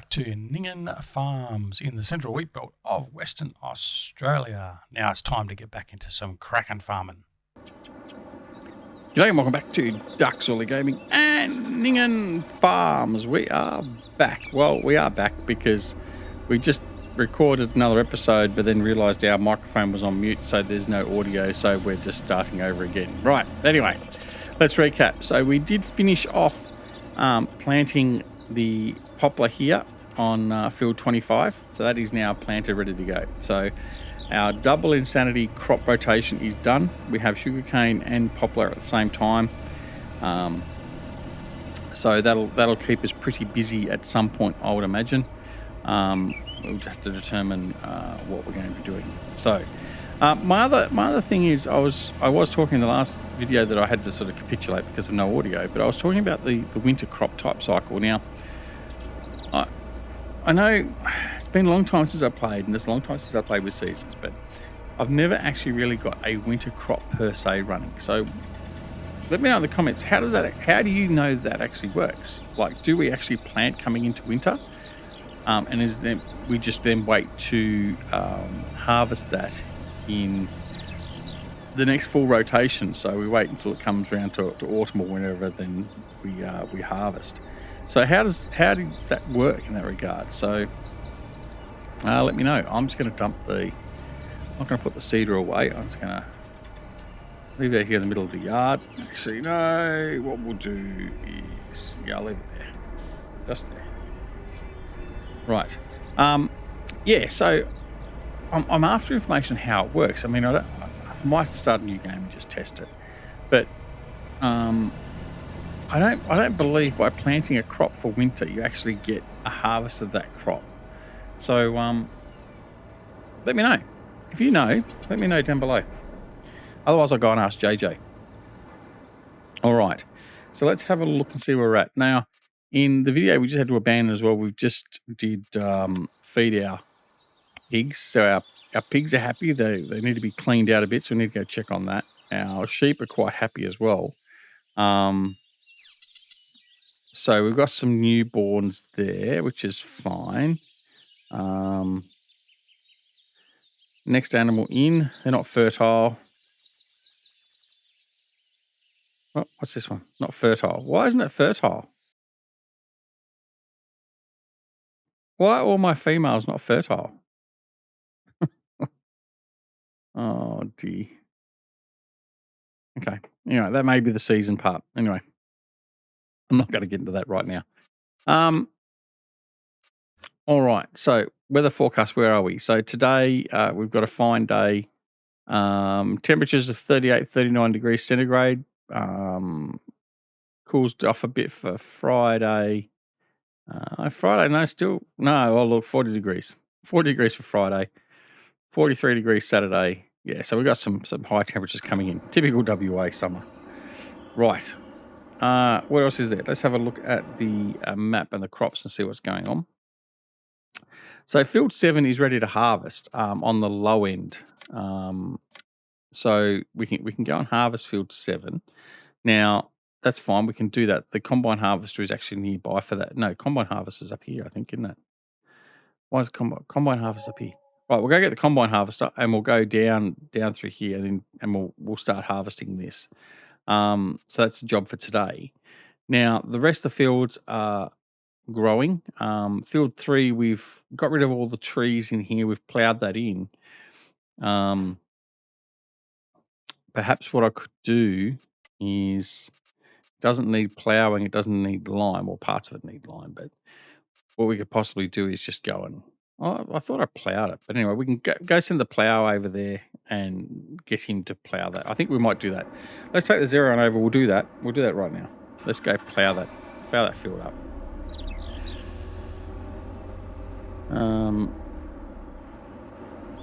back to Ninghan Farms in the central wheat belt of Western Australia. Now it's time to get back into some cracking farming. G'day and welcome back to Ducks Early Gaming and Ninghan Farms. We are back. Well, we are back because we just recorded another episode but then realised our microphone was on mute, so there's no audio, so we're just starting over again. Right, anyway, let's recap. So we did finish off planting the poplar here on field 25, so that is now planted, ready to go. So our double insanity crop rotation is done. We have sugarcane and poplar at the same time, so that'll keep us pretty busy at some point, I would imagine. We'll just have to determine what we're going to be doing. So my other thing is, I was talking in the last video that I had to sort of capitulate because of no audio, but I was talking about the winter crop type cycle. Now I know it's been a long time since I played, and it's a long time since I played with seasons, but I've never actually really got a winter crop per se running. So let me know in the comments, how do you know that actually works? Like, do we actually plant coming into winter? And is then we just then wait to harvest that in the next full rotation? So we wait until it comes around to autumn or whenever, then we harvest. So how does that work in that regard? So let me know. I'm just going to I'm not going to put the seeder away. I'm just going to leave that here in the middle of the yard. Actually, no, what we'll do is, I'll leave it there. Just there. Right. Yeah, so I'm after information how it works. I mean, I might start a new game and just test it. But I don't believe by planting a crop for winter you actually get a harvest of that crop. So let me know. If you know, let me know down below. Otherwise I'll go and ask JJ. All right. So let's have a look and see where we're at. Now, in the video we just had to abandon as well, we just did feed our pigs. So our pigs are happy. They need to be cleaned out a bit, so we need to go check on that. Our sheep are quite happy as well. So we've got some newborns there, which is fine. Next animal in, they're not fertile. Oh, what's this one? Not fertile. Why isn't it fertile? Why are all my females not fertile? Oh, dear. Okay. Anyway, that may be the season part. Anyway, I'm not going to get into that right now. All right. So weather forecast, where are we? So today we've got a fine day. Temperatures of 38, 39 degrees centigrade. Cools off a bit for Friday. Friday, no, look, 40 degrees. 40 degrees for Friday. 43 degrees Saturday. Yeah, so we've got some high temperatures coming in. Typical WA summer. Right. What else is there? Let's have a look at the map and the crops and see what's going on. So field 7 is ready to harvest on the low end. So we can go and harvest field 7. Now, that's fine. We can do that. The combine harvester is actually nearby for that. No, combine harvester's up here, I think, isn't it? Why is combine harvester up here? Right, we'll go get the combine harvester and we'll go down through here and we'll start harvesting this. So that's the job for today. Now, the rest of the fields are growing. Field 3, we've got rid of all the trees in here. We've ploughed that in. Perhaps what I could do is, it doesn't need ploughing, it doesn't need lime, or parts of it need lime, but what we could possibly do is just go and, I thought I ploughed it, but anyway, we can go send the plough over there and get him to plough that. I think we might do that. Let's take the zero on over. We'll do that right now. Let's go plough that field up.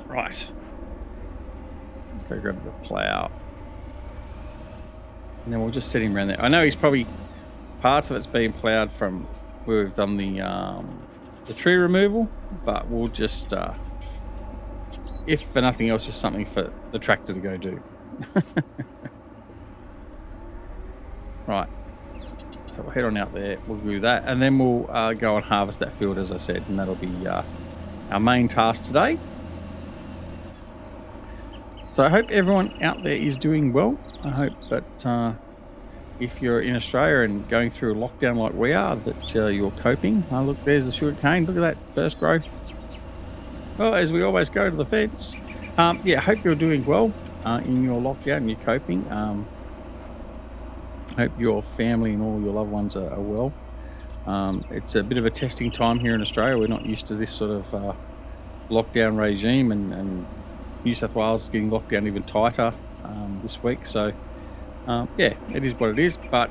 Right. Go grab the plough. And then we'll just set him around there. I know he's probably, parts of it's being ploughed from where we've done the tree removal, but we'll just, if for nothing else, just something for the tractor to go do. Right. So we'll head on out there. We'll do that, and then we'll go and harvest that field, as I said, and that'll be our main task today. So I hope everyone out there is doing well. I hope that if you're in Australia and going through a lockdown like we are, that you're coping. Look, there's the sugar cane. Look at that first growth. Well, as we always go to the fence. Yeah, I hope you're doing well in your lockdown and you're coping. Hope your family and all your loved ones are well. It's a bit of a testing time here in Australia. We're not used to this sort of lockdown regime, and New South Wales is getting locked down even tighter this week. So, yeah, it is what it is, but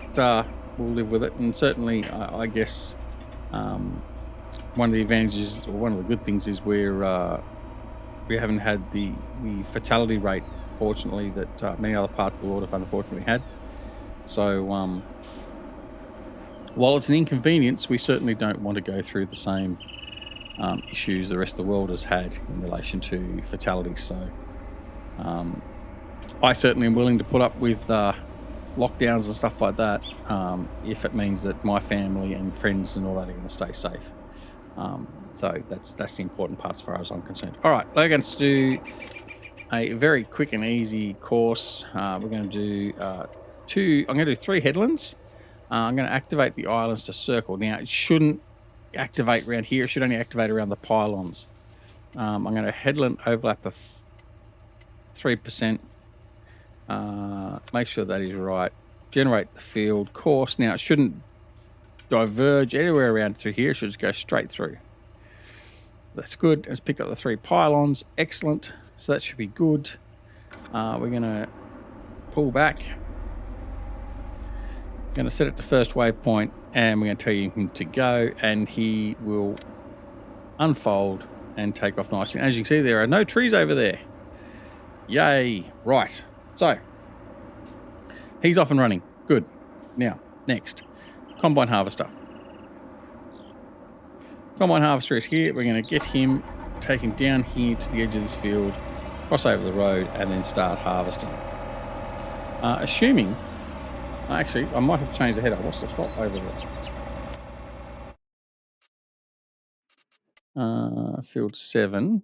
we'll live with it. And certainly, I guess one of the advantages, or one of the good things, is we haven't had the fatality rate, fortunately, that many other parts of the world have unfortunately had. So while it's an inconvenience, we certainly don't want to go through the same issues the rest of the world has had in relation to fatalities. So I certainly am willing to put up with lockdowns and stuff like that if it means that my family and friends and all that are going to stay safe. So that's the important part as far as I'm concerned. All right, we're going to do a very quick and easy course. We're going to do I'm going to do 3 headlands. I'm going to activate the islands to circle. Now, it shouldn't activate around here. It should only activate around the pylons. I'm going to headland overlap of 3%. Make sure that is right. Generate the field course. Now, it shouldn't diverge anywhere around through here. It should just go straight through. That's good. Let's pick up the 3 pylons. Excellent. So that should be good. We're going to pull back. Going to set it to first waypoint, and we're going to tell him to go, and he will unfold and take off nicely. As you can see, there are no trees over there. Yay. Right. So he's off and running. Good. Now, next, combine harvester. Combine harvester is here. We're going to get him, take him down here to the edge of this field, cross over the road, and then start harvesting. Assuming, actually, I might have changed the header. What's the crop over there? Field 7.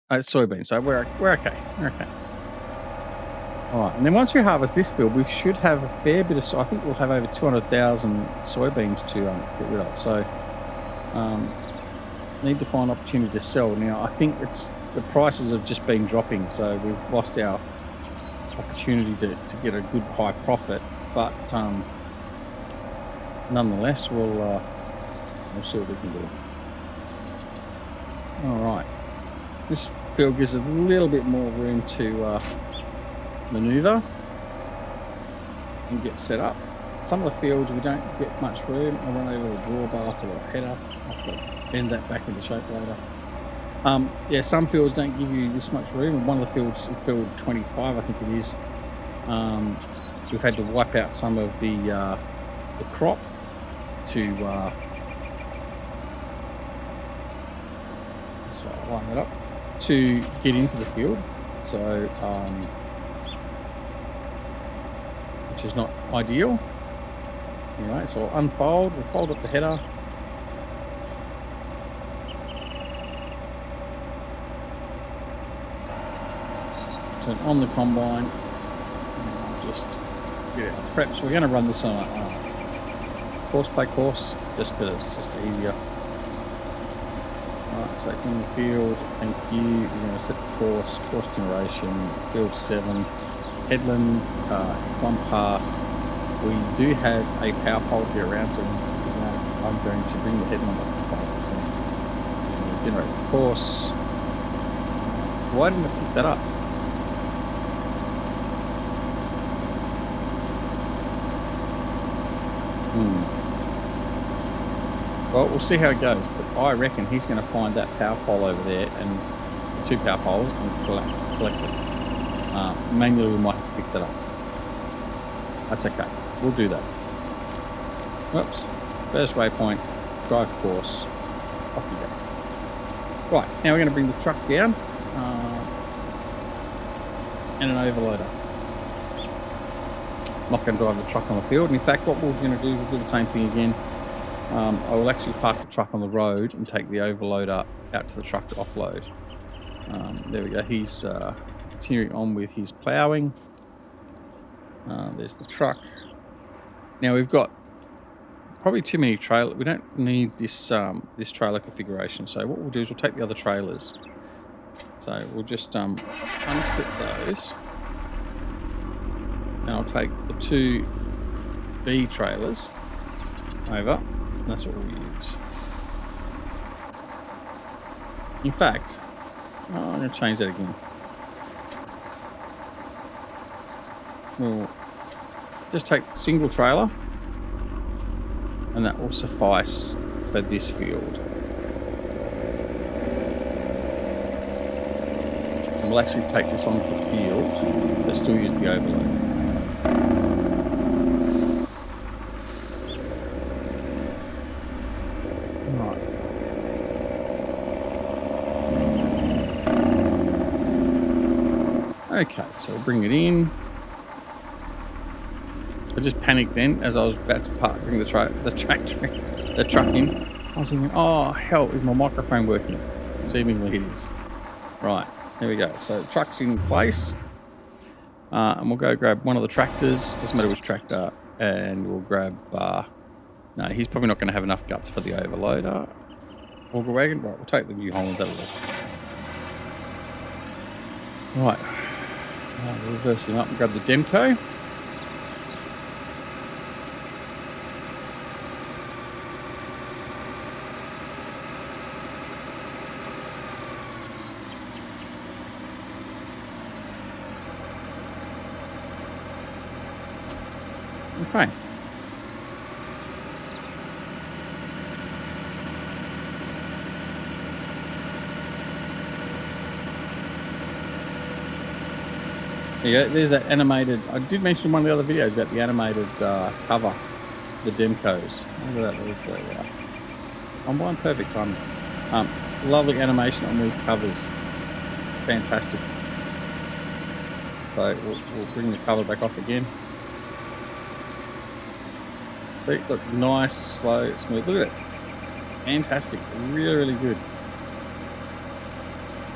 It's soybeans, so we're okay. We're okay. All right, and then once we harvest this field, we should have a fair bit of. I think we'll have over 200,000 soybeans to get rid of. So, need to find opportunity to sell. Now, I think the prices have just been dropping, so we've lost our opportunity to get a good high profit. But nonetheless, we'll see what we can do. All right, this field gives a little bit more room to maneuver and get set up. Some of the fields we don't get much room. I run over the drawbar for the header. I'll have to bend that back into shape later. Yeah, some fields don't give you this much room, and one of the fields, field 25, I think it is, we've had to wipe out some of the crop to line that up to get into the field. So, which is not ideal. Anyway, so I'll unfold. We'll fold up the header. Turn on the combine. And just get it prepped. So we're going to run this on course by course, just because it's just easier. Alright, so in the field, thank you. We're going to set the course generation, field 7, headland, one pass. We do have a power pole to get around, so I'm going to bring the headland up to 5%. Generate the course. Why didn't I pick that up? Well, we'll see how it goes, but I reckon he's going to find that power pole over there, and the 2 power poles, and collect it. Manually, we might have to fix it up. That's okay. We'll do that. Whoops. First waypoint, drive course, off you go. Right, now we're going to bring the truck down, and an overloader. not going to drive the truck on the field. And in fact, what we're going to do, we'll do the same thing again. I will actually park the truck on the road and take the overloader out to the truck to offload. There we go. He's continuing on with his ploughing. There's the truck. Now we've got probably too many trailers. We don't need this this trailer configuration. So what we'll do is we'll take the other trailers. So we'll just unclip those. And I'll take the 2 B trailers over. And that's what we'll use. In fact, I'm going to change that again. We'll just take single trailer, and that will suffice for this field. So we'll actually take this onto the field, but still use the overload. Okay, so we'll bring it in. I just panicked then as I was about to bring the truck in. I was thinking, oh hell, is my microphone working? Seemingly it is. Right, there we go. So the truck's in place. And we'll go grab one of the tractors, doesn't matter which tractor, and we'll grab, no, he's probably not going to have enough guts for the overloader. Auger wagon, right, we'll take the New Holland, that'll do. Right, we'll reverse him up and grab the Demco. Okay. Yeah, there's that animated. I did mention in one of the other videos about the animated cover, the Demcos. Look at that. There's the combine, perfect timing. Lovely animation on these covers. Fantastic. So we'll bring the cover back off again. See, look, nice, slow, smooth. Look at it. Fantastic. Really, really good.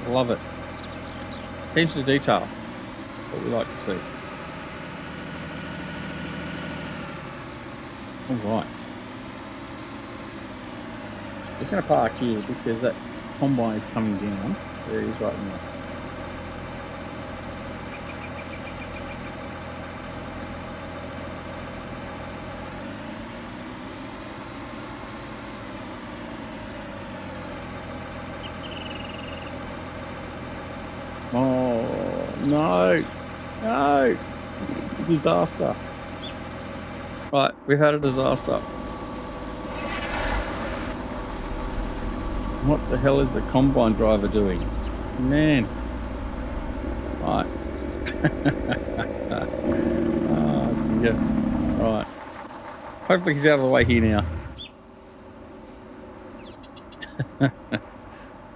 Love it. Attention to detail. What we like to see. All right. We're going to park here because that combine is coming down. There he is right now. Oh, no. No. Disaster. Right, we've had a disaster. What the hell is the combine driver doing? Man. Right. Oh, dear. Right. Hopefully he's out of the way here now.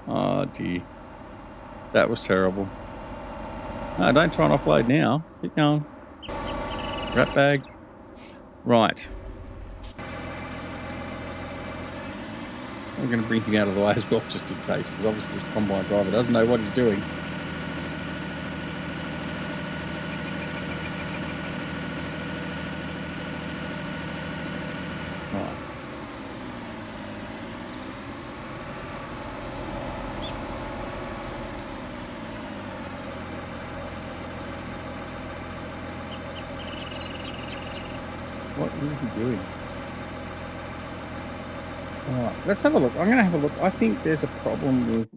Oh, dear. That was terrible. No, don't try and offload now. Keep going. Rat bag. Right. I'm going to bring him out of the way as well, just in case, because obviously this combine driver doesn't know what he's doing. Right. What is he doing? All right, let's have a look. I'm going to have a look. I think there's a problem with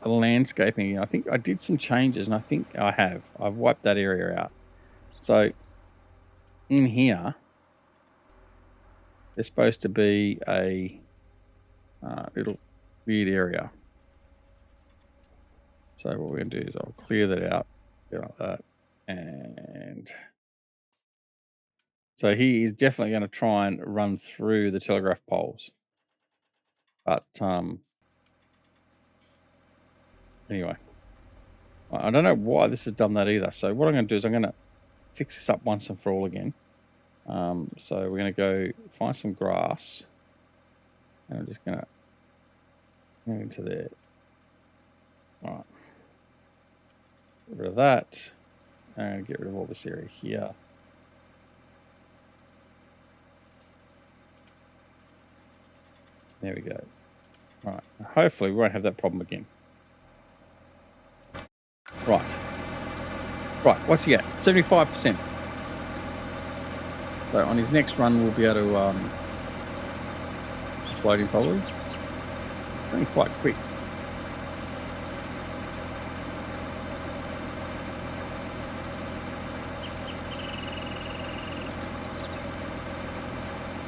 the landscaping. I think I did some changes, and I think I've wiped that area out. So in here, there's supposed to be a little weird area. So what we're going to do is I'll clear that out, like that, and so he is definitely going to try and run through the telegraph poles. But anyway, I don't know why this has done that either. So what I'm going to do is I'm going to fix this up once and for all again. So we're going to go find some grass. And I'm just going to go into there. All right. Get rid of that. And get rid of all this area here. There we go. All right. Hopefully we won't have that problem again. Right. Right. What's he at? 75%. So on his next run, we'll be able to floating probably. Going quite quick.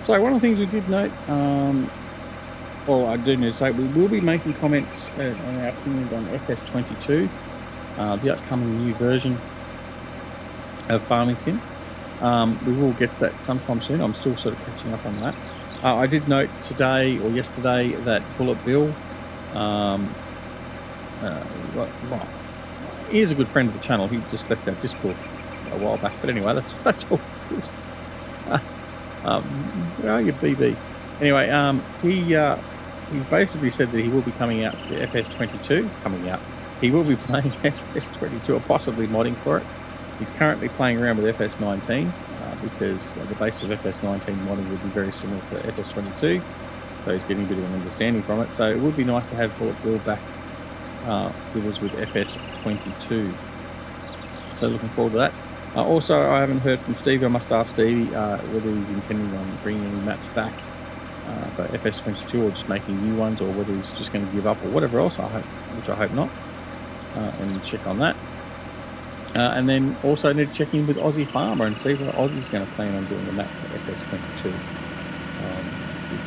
So one of the things we did note, well, I do need to say, we will be making comments on our opinions on FS22, the upcoming new version of Farming Sim. We will get to that sometime soon. I'm still sort of catching up on that. I did note today or yesterday that Bullet Bill, well, he is a good friend of the channel. He just left our Discord a while back, but anyway, that's all good. Where are you, BB? Anyway, he basically said that he will be coming out for FS22. Coming out, he will be playing FS22 or possibly modding for it. He's currently playing around with FS19 because the base of FS19 modding would be very similar to FS22. So he's getting a bit of an understanding from it. So it would be nice to have Bullet Bill back with us with FS22. So looking forward to that. Also, I haven't heard from Stevie. I must ask Stevie whether he's intending on bringing any maps back for FS22 or just making new ones, or whether he's just going to give up or whatever else. I hope, which I hope not. And check on that. And then also need to check in with Aussie Farmer and see what Aussie's going to plan on doing the map for FS22.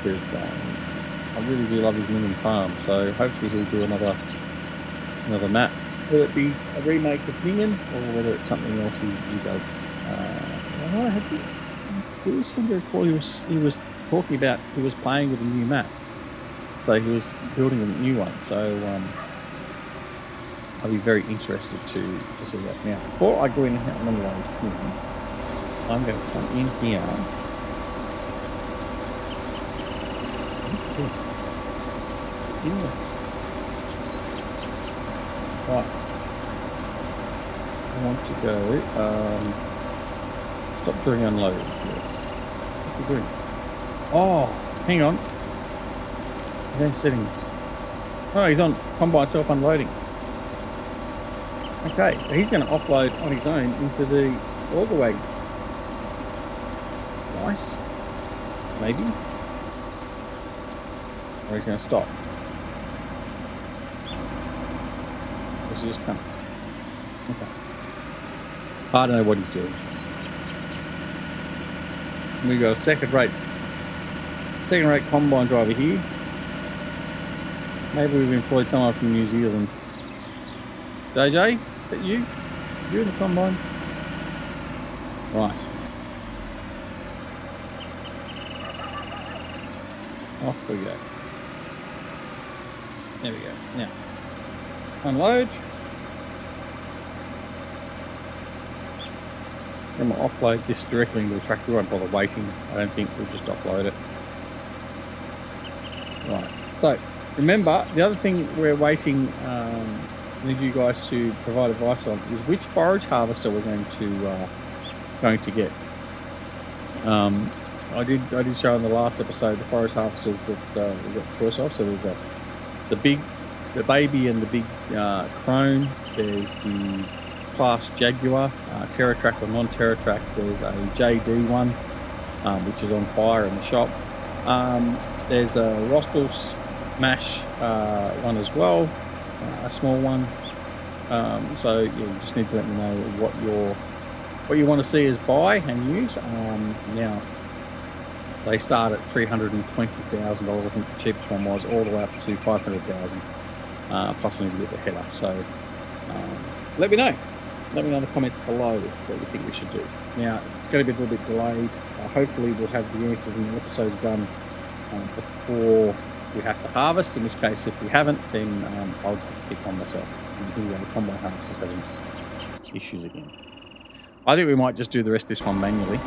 Because I really do love his Ninghan farm, so hopefully he'll do another map. Will it be a remake of Ninghan, or whether it's something else he does? Do we seem to recall he was talking about he was playing with a new map, so he was building a new one. So I'll be very interested to see that. Now, before I go in and unload him, I'm going to come in here. Right. I want to go. Stop doing unload. Yes. What's he doing? Oh, hang on. Advanced settings. Oh, he's on combine self unloading. Okay, so he's going to offload on his own into the auger wagon. Nice. Maybe. Or he's going to stop. Or is he just come? Okay. I don't know what he's doing. We got a second rate combine driver here. Maybe we've employed someone from New Zealand. JJ, is that you? You in the combine? Right. Off we go. There we go. Now, unload. I'm going to offload this directly into the tractor. We won't bother waiting. I don't think we'll just offload it. Right. So, remember, the other thing we're waiting I need you guys to provide advice on is which forage harvester we're going to get. I did show in the last episode the forage harvesters that we got choice of. So there's the baby and the big crone. There's the class Jaguar, Terra Track or non-Terra Track. There's a JD one, which is on fire in the shop. There's a Rostals Mash one as well, a small one. So you just need to let me know what you want to see us buy and use. Now they start at $320,000. I think the cheapest one was, all the way up to $500,000. Plus we need to get the header. So let me know. Let me know in the comments below what you think we should do. Now, it's going to be a little bit delayed. Hopefully we'll have the answers in the episode done before we have to harvest, in which case if we haven't, then I'll just have to pick one myself. And here we go, the combine harvest is having issues again. I think we might just do the rest of this one manually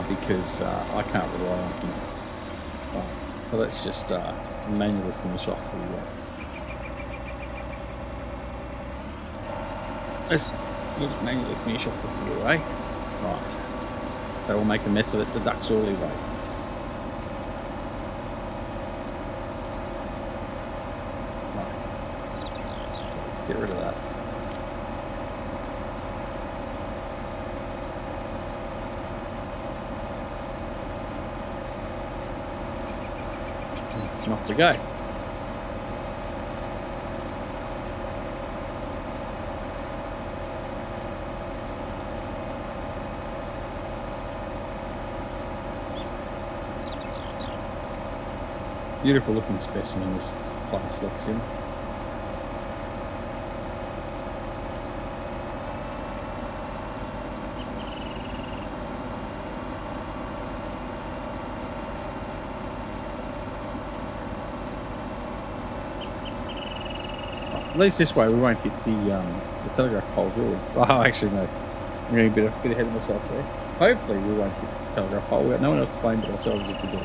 because I can't rely on him. Right, so let's just manually finish off the let's manually finish off the field, eh? Right. So we'll make a mess of it the duck's early way. Right. So get rid of that. And off we go. Beautiful looking specimen this place looks in. At least this way we won't hit the telegraph pole, will we? Oh, actually no. I'm getting a bit ahead of myself there. Hopefully we won't hit the telegraph pole. We have no one else to blame but ourselves if we do.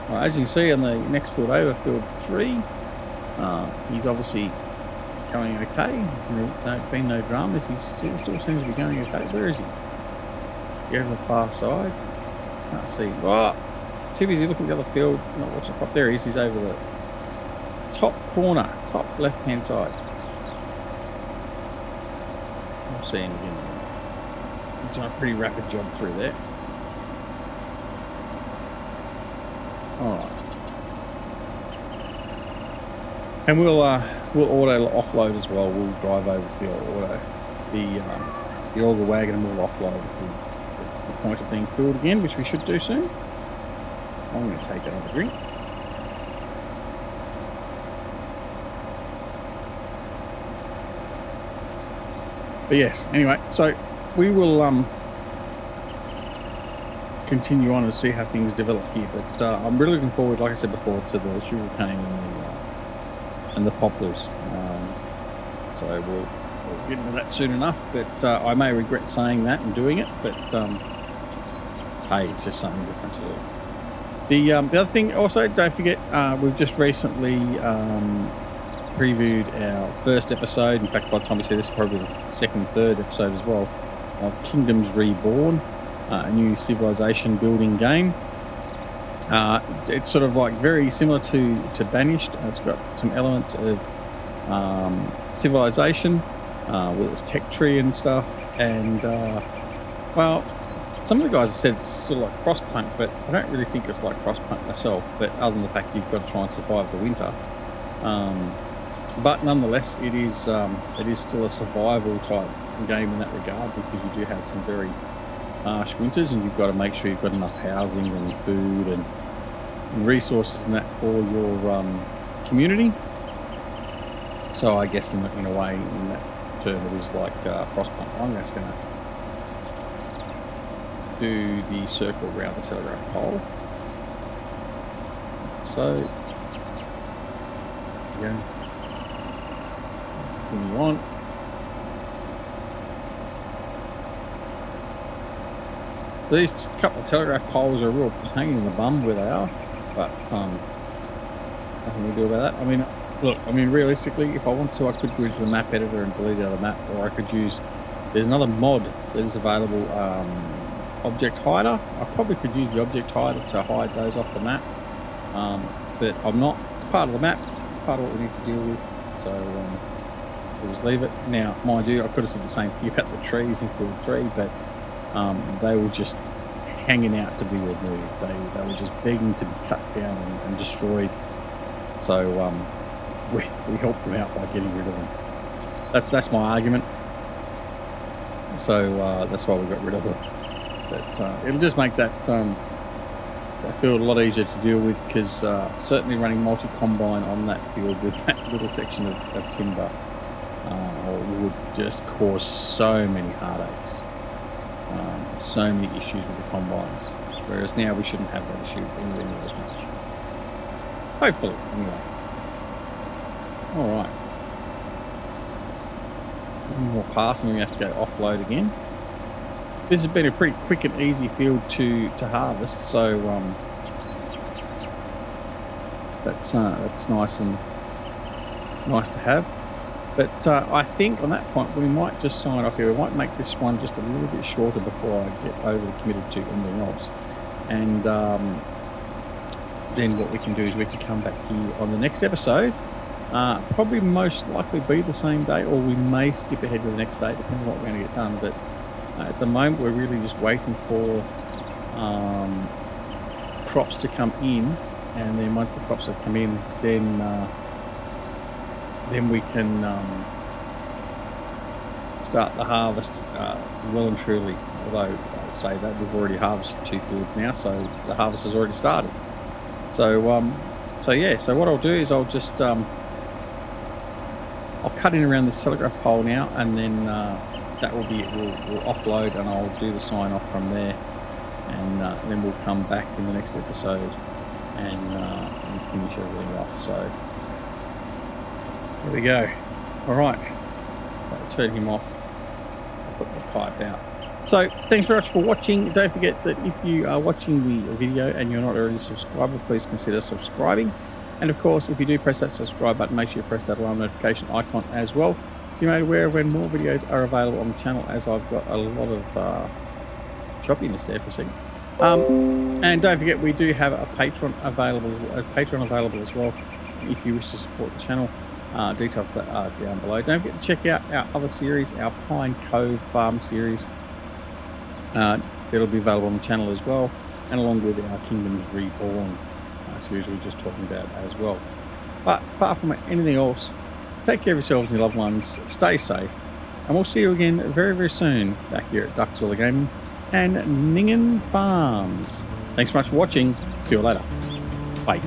Well, as you can see on the next field over, field 3, he's obviously going okay. There's been no dramas. He still seems to be going okay. Where is he? Go to the far side. Can't see. Oh, too busy looking at the other field. Not watching up. There he is. He's over the top corner, top left-hand side. I'll see him again. He's done a pretty rapid job through there. Alright. And we'll auto offload as well. We'll drive over to the auger wagon and we'll offload if we get to the point of being filled again, which we should do soon. I'm going to take another drink. But yes, anyway, so we will continue on and see how things develop here. But I'm really looking forward, like I said before, to the sugarcane and the poplars. So we'll get into that soon enough. But I may regret saying that and doing it. But hey, it's just something different to do. The other thing, also, don't forget, we've just recently previewed our first episode. In fact, by the time we see this, probably the second, third episode as well, of Kingdoms Reborn. A new civilization building game. It's sort of like very similar to Banished. It's got some elements of civilization with its tech tree and stuff. And well, some of the guys have said it's sort of like Frostpunk, but I don't really think it's like Frostpunk myself. But other than the fact you've got to try and survive the winter. But nonetheless, it is still a survival type game in that regard, because you do have some very harsh winters, and you've got to make sure you've got enough housing and food and resources and that for your community. So I guess in a way, in that term, it is like Frostpunk. I'm just going to do the circle around the telegraph pole. So again, continue on. So these couple of telegraph poles are a real pain in the bum where they are, but nothing we do about that. I mean, look, realistically, if I want to, I could go into the map editor and delete it out of the map, or I could use, there's another mod that is available, object hider. I probably could use the object hider to hide those off the map, but I'm not. It's part of the map, it's part of what we need to deal with, so we'll just leave it. Now, mind you, I could have said the same thing about the trees in field 3, but they were just hanging out to be removed. They were just begging to be cut down and destroyed. So we helped them out by getting rid of them. That's my argument. So that's why we got rid of them. But it'll just make that field a lot easier to deal with, because certainly running multi-combine on that field with that little section of timber would just cause so many heartaches. So many issues with the combines. whereas now we shouldn't have that issue anywhere near as much. Hopefully, anyway. All right. One more pass and we have to go offload again. This has been a pretty quick and easy field to harvest, so that's nice and nice to have. But I think on that point we might just sign off here. We might make this one just a little bit shorter before I get overly committed to anything else. And then what we can do is we can come back here on the next episode. Probably most likely be the same day, or we may skip ahead to the next day, depending on what we're going to get done. But at the moment, we're really just waiting for crops to come in, and then once the crops have come in, then we can start the harvest well and truly. Although I'd say that we've already harvested 2 fields now, so the harvest has already started. So yeah. So what I'll do is I'll just I'll cut in around this telegraph pole now, and then that will be it. We'll offload, and I'll do the sign off from there, and then we'll come back in the next episode and finish everything off. So there we go. All right. So I'll turn him off. I'll put the pipe out. So thanks very much for watching. Don't forget that if you are watching the video and you're not already a subscriber, please consider subscribing. And of course, if you do press that subscribe button, make sure you press that alarm notification icon as well, so you're made aware of when more videos are available on the channel, as I've got a lot of choppiness there for a second. And don't forget, we do have a Patreon available as well, if you wish to support the channel. Details that are down below. Don't forget to check out our other series, our Pine Cove Farm series. It'll be available on the channel as well, and along with our Kingdoms Reborn series we were just talking about as well. But apart from anything else, take care of yourselves and your loved ones, stay safe, and we'll see you again very, very soon back here at Duckzilla Gaming and Ninghan Farms. Thanks so much for watching. See you later. Bye.